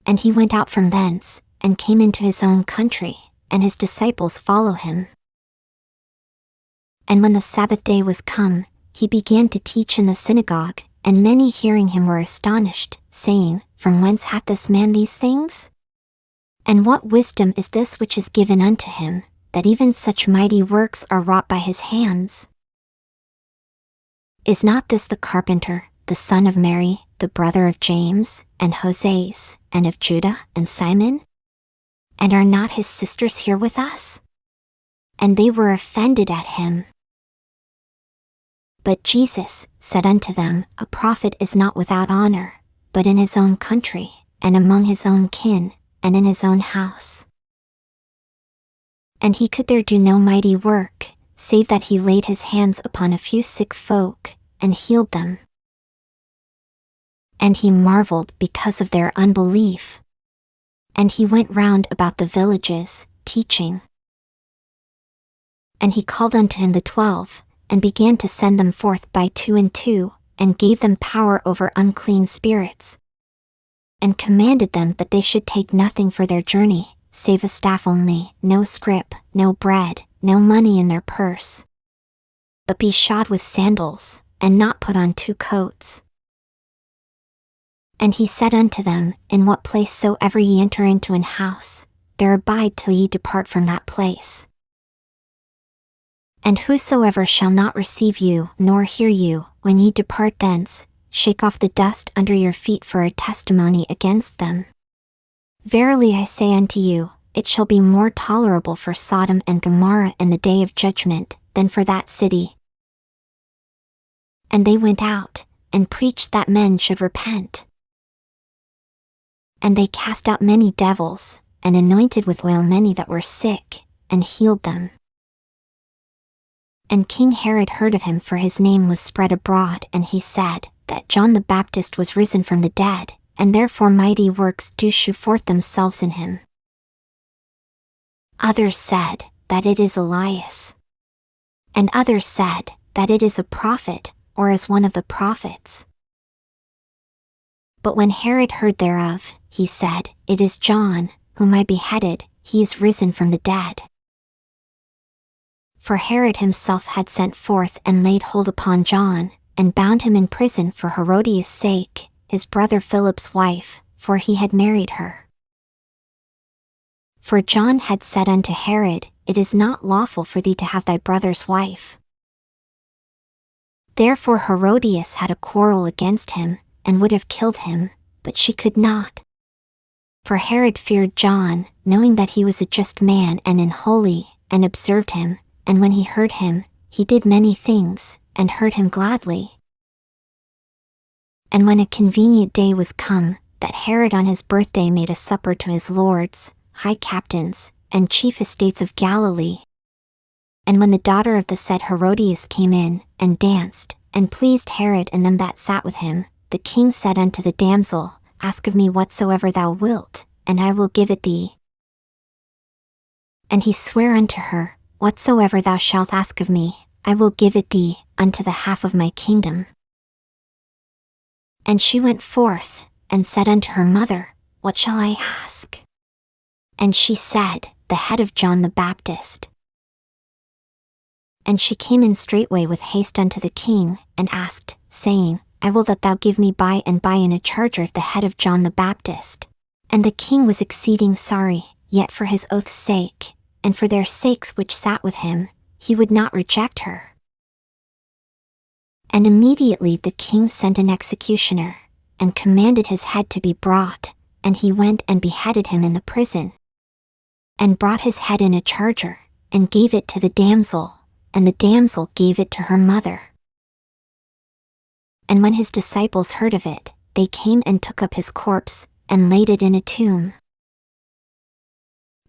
And he went out from thence, and came into his own country, and his disciples follow him. And when the Sabbath day was come, he began to teach in the synagogue, and many hearing him were astonished, saying, From whence hath this man these things? And what wisdom is this which is given unto him, that even such mighty works are wrought by his hands? Is not this the carpenter, the son of Mary, the brother of James, and Joses, and of Judah, and Simon? And are not his sisters here with us? And they were offended at him. But Jesus said unto them, A prophet is not without honor, but in his own country, and among his own kin, and in his own house. And he could there do no mighty work, save that he laid his hands upon a few sick folk, and healed them. And he marveled because of their unbelief. And he went round about the villages, teaching. And he called unto him the 12, and began to send them forth by 2 and 2, and gave them power over unclean spirits, and commanded them that they should take nothing for their journey, save a staff only, no scrip, no bread, no money in their purse, but be shod with sandals, and not put on 2 coats. And he said unto them, In what place soever ye enter into an house, there abide till ye depart from that place. And whosoever shall not receive you, nor hear you, when ye depart thence, shake off the dust under your feet for a testimony against them. Verily I say unto you, it shall be more tolerable for Sodom and Gomorrah in the day of judgment, than for that city. And they went out, and preached that men should repent. And they cast out many devils, and anointed with oil many that were sick, and healed them. And King Herod heard of him, for his name was spread abroad, and he said, that John the Baptist was risen from the dead, and therefore mighty works do shew forth themselves in him. Others said, that it is Elias. And others said, that it is a prophet, or as one of the prophets. But when Herod heard thereof, he said, It is John, whom I beheaded, he is risen from the dead. For Herod himself had sent forth and laid hold upon John, and bound him in prison for Herodias' sake, his brother Philip's wife, for he had married her. For John had said unto Herod, It is not lawful for thee to have thy brother's wife. Therefore Herodias had a quarrel against him, and would have killed him, but she could not. For Herod feared John, knowing that he was a just man and an holy, and observed him, and when he heard him, he did many things, and heard him gladly. And when a convenient day was come, that Herod on his birthday made a supper to his lords, high captains, and chief estates of Galilee. And when the daughter of the said Herodias came in, and danced, and pleased Herod and them that sat with him, the king said unto the damsel, Ask of me whatsoever thou wilt, and I will give it thee. And he sware unto her, Whatsoever thou shalt ask of me, I will give it thee, unto the half of my kingdom. And she went forth, and said unto her mother, What shall I ask? And she said, The head of John the Baptist. And she came in straightway with haste unto the king, and asked, saying, I will that thou give me by and by in a charger the head of John the Baptist. And the king was exceeding sorry, yet for his oath's sake, and for their sakes which sat with him, he would not reject her. And immediately the king sent an executioner, and commanded his head to be brought, and he went and beheaded him in the prison. And brought his head in a charger, and gave it to the damsel, and the damsel gave it to her mother. And when his disciples heard of it, they came and took up his corpse, and laid it in a tomb.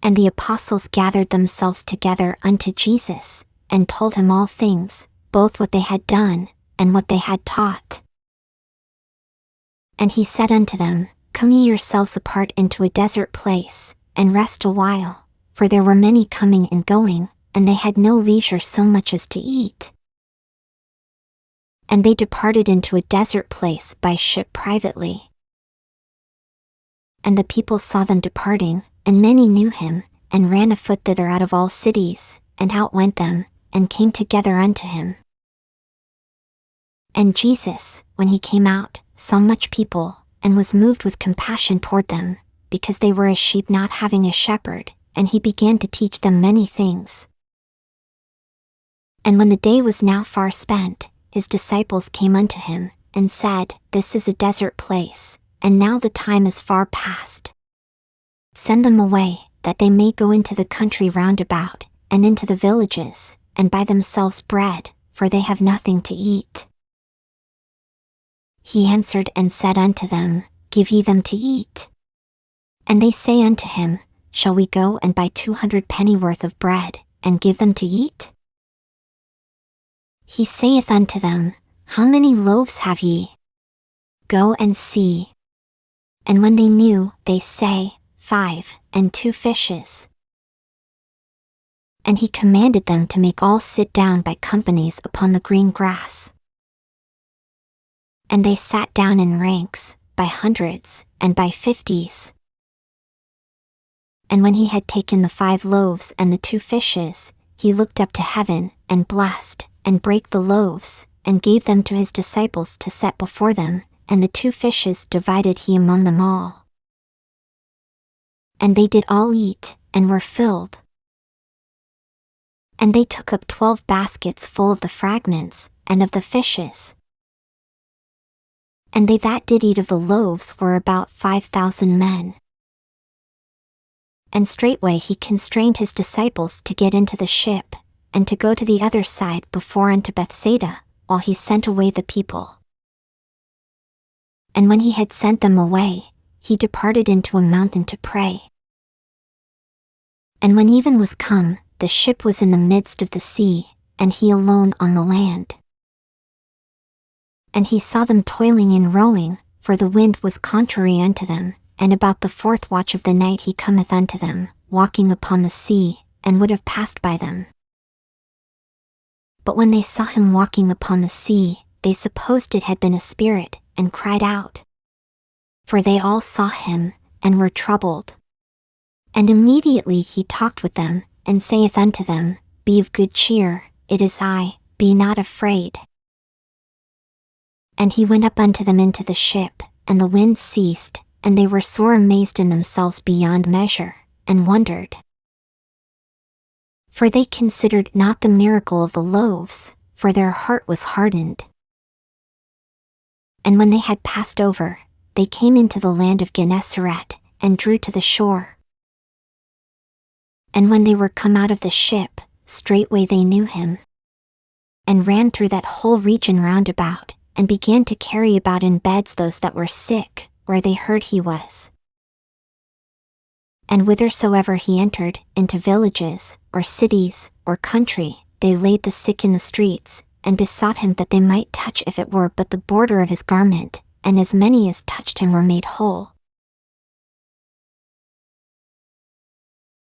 And the apostles gathered themselves together unto Jesus, and told him all things, both what they had done, and what they had taught. And he said unto them, Come ye yourselves apart into a desert place, and rest a while, for there were many coming and going, and they had no leisure so much as to eat. And they departed into a desert place by ship privately. And the people saw them departing, and many knew him, and ran afoot thither out of all cities, and outwent them, and came together unto him. And Jesus, when he came out, saw much people, and was moved with compassion toward them, because they were as sheep not having a shepherd, and he began to teach them many things. And when the day was now far spent, his disciples came unto him, and said, This is a desert place, and now the time is far past. Send them away, that they may go into the country round about, and into the villages, and buy themselves bread, for they have nothing to eat. He answered and said unto them, Give ye them to eat. And they say unto him, Shall we go and buy 200 pennyworth of bread, and give them to eat? He saith unto them, How many loaves have ye? Go and see. And when they knew, they say, 5, and 2 fishes. And he commanded them to make all sit down by companies upon the green grass. And they sat down in ranks, by hundreds, and by 50s. And when he had taken the 5 loaves and the 2 fishes, he looked up to heaven, and blessed, and brake the loaves, and gave them to his disciples to set before them, and the 2 fishes divided he among them all. And they did all eat, and were filled. And they took up 12 baskets full of the fragments, and of the fishes. And they that did eat of the loaves were about 5,000 men. And straightway he constrained his disciples to get into the ship, and to go to the other side before unto Bethsaida, while he sent away the people. And when he had sent them away, he departed into a mountain to pray. And when even was come, the ship was in the midst of the sea, and he alone on the land. And he saw them toiling in rowing, for the wind was contrary unto them, and about the 4th watch of the night he cometh unto them, walking upon the sea, and would have passed by them. But when they saw him walking upon the sea, they supposed it had been a spirit, and cried out. For they all saw him, and were troubled. And immediately he talked with them, and saith unto them, Be of good cheer, it is I, be not afraid. And he went up unto them into the ship, and the wind ceased, and they were sore amazed in themselves beyond measure, and wondered. For they considered not the miracle of the loaves, for their heart was hardened. And when they had passed over, they came into the land of Gennesaret, and drew to the shore. And when they were come out of the ship, straightway they knew him, and ran through that whole region round about, and began to carry about in beds those that were sick, where they heard he was. And whithersoever he entered, into villages, or cities, or country, they laid the sick in the streets, and besought him that they might touch if it were but the border of his garment, and as many as touched him were made whole.